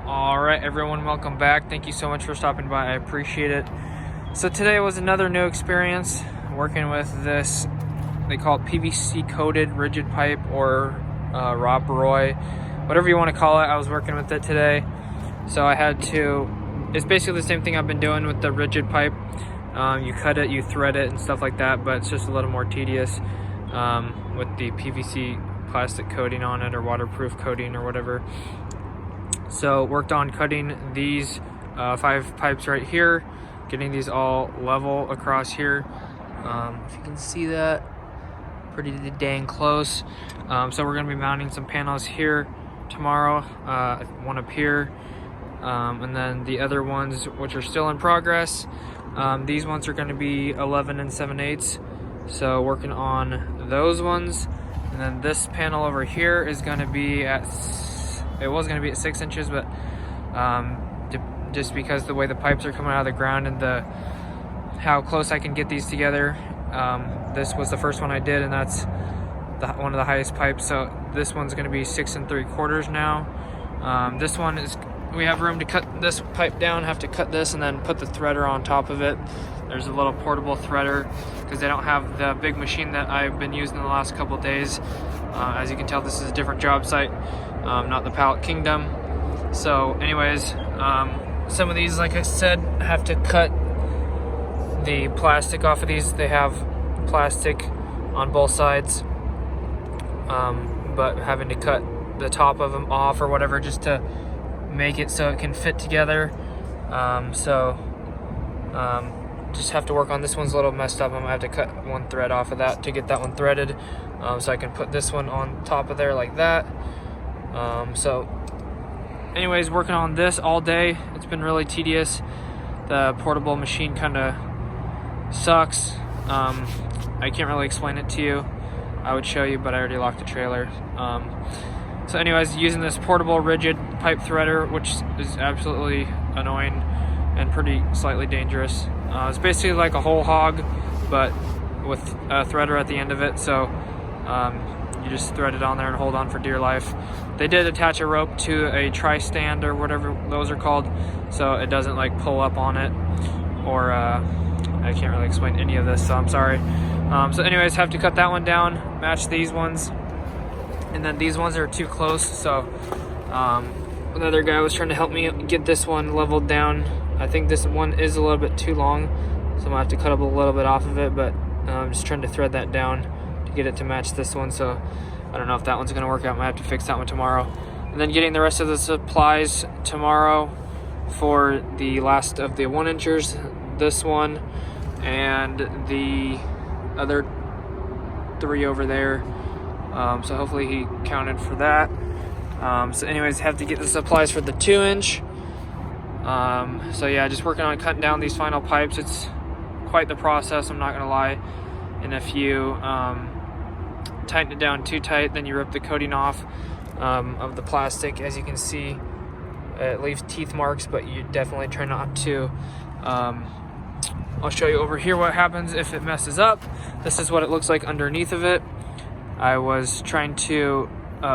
All right, everyone, welcome back. Thank you so much for stopping by. I appreciate it. So today was another new experience working with this, they call it PVC coated rigid pipe, or Rob Roy, whatever you want to call it. I was working with it today. So I had to, it's basically the same thing I've been doing with the rigid pipe. You cut it, you thread it and stuff like that, but it's just a little more tedious with the PVC plastic coating on it, or waterproof coating or whatever. So worked on cutting these 5 pipes right here, getting these all level across here. If you can see that, pretty dang close. So we're gonna be mounting some panels here tomorrow, one up here, and then the other ones, which are still in progress. These ones are gonna be 11 7/8. So working on those ones. And then this panel over here is gonna be at, it was going to be at 6 inches, but just because the way the pipes are coming out of the ground and how close I can get these together, this was the first one I did, and that's one of the highest pipes. So this one's going to be 6 3/4 now. This one is, we have room to cut this pipe down, have to cut this and then put the threader on top of it. There's a little portable threader because they don't have the big machine that I've been using the last couple of days. As you can tell, this is a different job site, not the Pallet Kingdom. So anyways, some of these, like I said, have to cut the plastic off of these. They have plastic on both sides, but having to cut the top of them off or whatever just to make it so it can fit together. Just have to work on this. One's a little messed up. I'm gonna have to cut one thread off of that to get that one threaded, so I can put this one on top of there like that. So anyways, working on this all day. It's been really tedious. The portable machine kind of sucks. I can't really explain it to you. I would show you, but I already locked the trailer. So anyways, using this portable rigid pipe threader, which is absolutely annoying and pretty slightly dangerous. It's basically like a whole hog, but with a threader at the end of it. So you just thread it on there and hold on for dear life. They did attach a rope to a tri-stand or whatever those are called, so it doesn't like pull up on it, or I can't really explain any of this, so I'm sorry. So anyways, have to cut that one down, match these ones, and then these ones are too close. So another guy was trying to help me get this one leveled down. I think this one is a little bit too long, so I'm gonna have to cut up a little bit off of it, but I'm just trying to thread that down to get it to match this one. So I don't know if that one's gonna work out. I might have to fix that one tomorrow. And then getting the rest of the supplies tomorrow for the last of the 1-inchers, this one and the other 3 over there. So hopefully he counted for that. So anyways, have to get the supplies for the 2-inch. So yeah, just working on cutting down these final pipes. It's quite the process, I'm not gonna lie. And if you tighten it down too tight, then you rip the coating off of the plastic. As you can see, it leaves teeth marks, but you definitely try not to. I'll show you over here what happens if it messes up. This is what it looks like underneath of it. I was trying to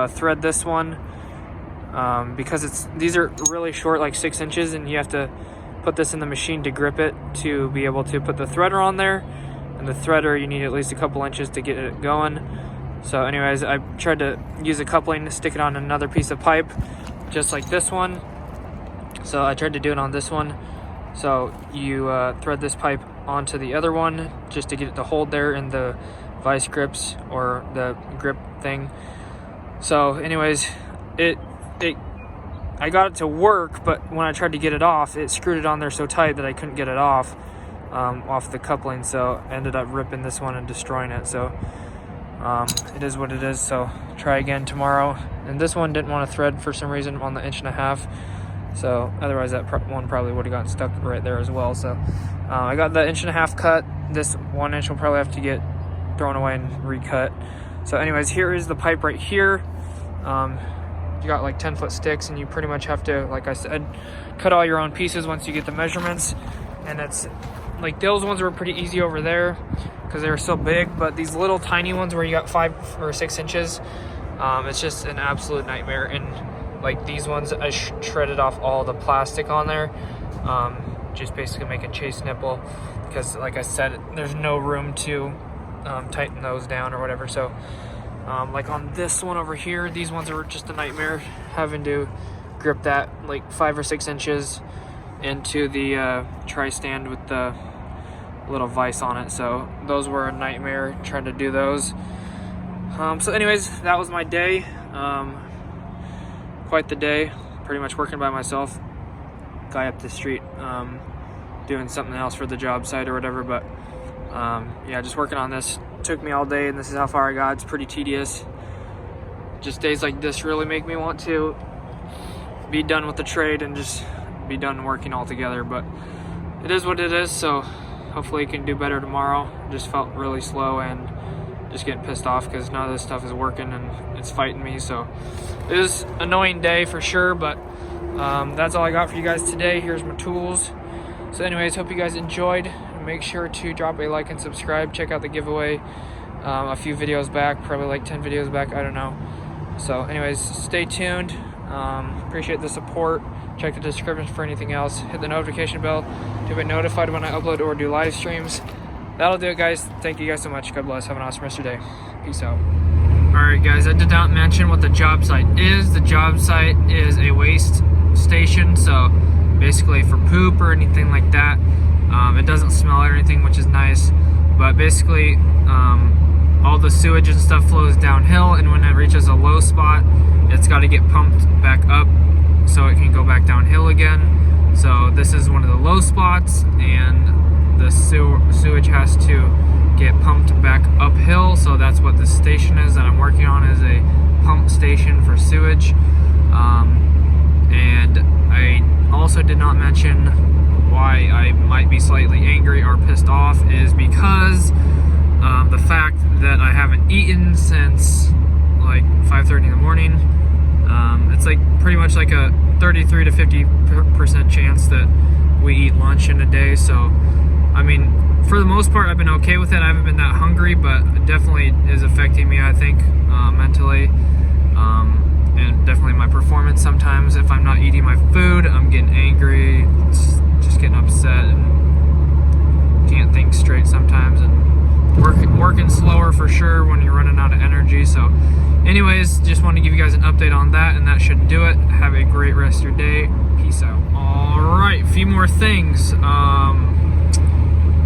thread this one because these are really short, like 6 inches, and you have to put this in the machine to grip it to be able to put the threader on there. And the threader, you need at least a couple inches to get it going. So anyways, I tried to use a coupling to stick it on another piece of pipe, just like this one. So I tried to do it on this one. So you thread this pipe onto the other one just to get it to hold there in the vice grips, or the grip thing. So anyways, I got it to work, but when I tried to get it off, it screwed it on there so tight that I couldn't get it off the coupling. So I ended up ripping this one and destroying it. So it is what it is. So try again tomorrow. And this one didn't want to thread for some reason on the 1.5 inch. So otherwise that one probably would have gotten stuck right there as well. So I got the 1.5 inch cut. This 1 inch will probably have to get thrown away and recut. So anyways, here is the pipe right here. You got like 10-foot sticks, and you pretty much have to, like I said, cut all your own pieces once you get the measurements. And it's like, those ones were pretty easy over there because they were so big, but these little tiny ones where you got 5 or 6 inches, it's just an absolute nightmare. And like these ones, I shredded off all the plastic on there, just basically make a chase nipple, because like I said, there's no room to tighten those down or whatever. So like on this one over here, these ones are just a nightmare, having to grip that like 5 or 6 inches into the tri-stand with the little vise on it. So those were a nightmare trying to do those. So anyways, that was my day. Quite the day, pretty much working by myself. Guy up the street doing something else for the job site or whatever, but yeah, just working on this. Took me all day, and this is how far I got. It's pretty tedious. Just days like this really make me want to be done with the trade and just be done working altogether, but it is what it is. So hopefully it can do better tomorrow. Just felt really slow and just getting pissed off because none of this stuff is working and it's fighting me. So it was an annoying day for sure, but that's all I got for you guys today. Here's my tools. So anyways, hope you guys enjoyed. Make sure to drop a like and subscribe. Check out the giveaway a few videos back, probably like 10 videos back, I don't know. So anyways, stay tuned. Appreciate the support. Check the description for anything else. Hit the notification bell to be notified when I upload or do live streams. That'll do it, guys. Thank you guys so much. God bless. Have an awesome rest of your day. Peace out. Alright guys, I did not mention what the job site is. The job site is a waste station, so basically for poop or anything like that. It doesn't smell or anything, which is nice, but basically all the sewage and stuff flows downhill, and when it reaches a low spot, it's got to get pumped back up so it can go back downhill again. So this is one of the low spots, and the sewage has to get pumped back uphill. So that's what this station is that I'm working on, is a pump station for sewage. And I also did not mention why I might be slightly angry or pissed off is because the fact that I haven't eaten since like 5:30 in the morning. It's like pretty much like a 33 to 50% chance that we eat lunch in a day. So I mean, for the most part, I've been okay with it. I haven't been that hungry, but it definitely is affecting me, I think, mentally, and definitely my performance. Sometimes if I'm not eating my food, I'm getting angry, just getting upset, and can't think straight sometimes, and working slower for sure when you're running out of energy. So anyways, just wanted to give you guys an update on that, and that should do it. Have a great rest of your day. Peace out. All right, a few more things.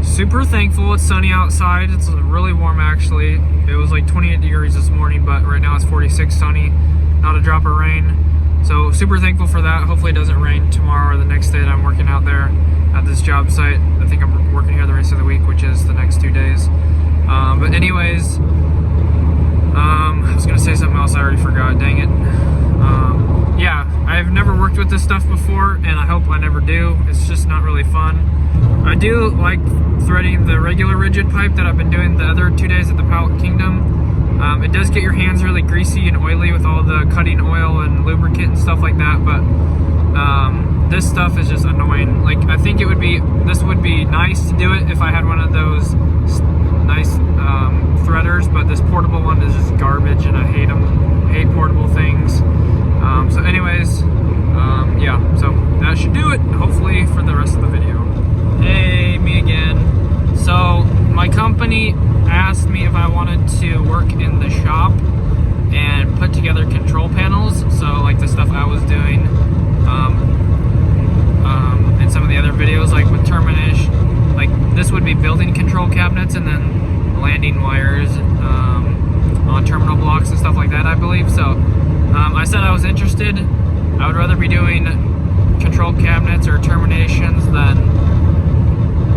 Super thankful it's sunny outside. It's really warm actually. It was like 28 degrees this morning, but right now it's 46, sunny, not a drop of rain. So super thankful for that. Hopefully it doesn't rain tomorrow or the next day that I'm working out there at this job site. I think I'm working here the rest of the week, which is the next 2 days. But anyways, I was gonna say something else, I already forgot, dang it. Yeah, I've never worked with this stuff before, and I hope I never do. It's just not really fun. I do like threading the regular rigid pipe that I've been doing the other 2 days at the Pallet Kingdom. It does get your hands really greasy and oily with all the cutting oil and lubricant and stuff like that, but this stuff is just annoying. Like, I think this would be nice to do it if I had one of those nice threaders, but this portable one is just garbage, and I hate them. Hate portable things. So anyways, yeah, so that should do it, hopefully, for the rest of the video. Hey, me again. So my company asked me if I wanted to work in the shop and put together control panels. So like the stuff I was doing in some of the other videos, like with termination, like this would be building control cabinets and then landing wires on terminal blocks and stuff like that, I believe. So I said I was interested. I would rather be doing control cabinets or terminations than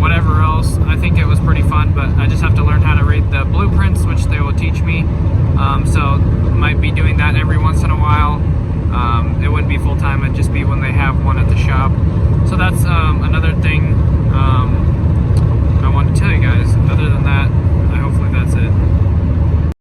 whatever else. I think it was pretty fun, but I just have to learn how to read the blueprints, which they will teach me. So might be doing that every once in a while. It wouldn't be full time, it'd just be when they have one at the shop. So that's another thing I wanted to tell you guys. Other than that,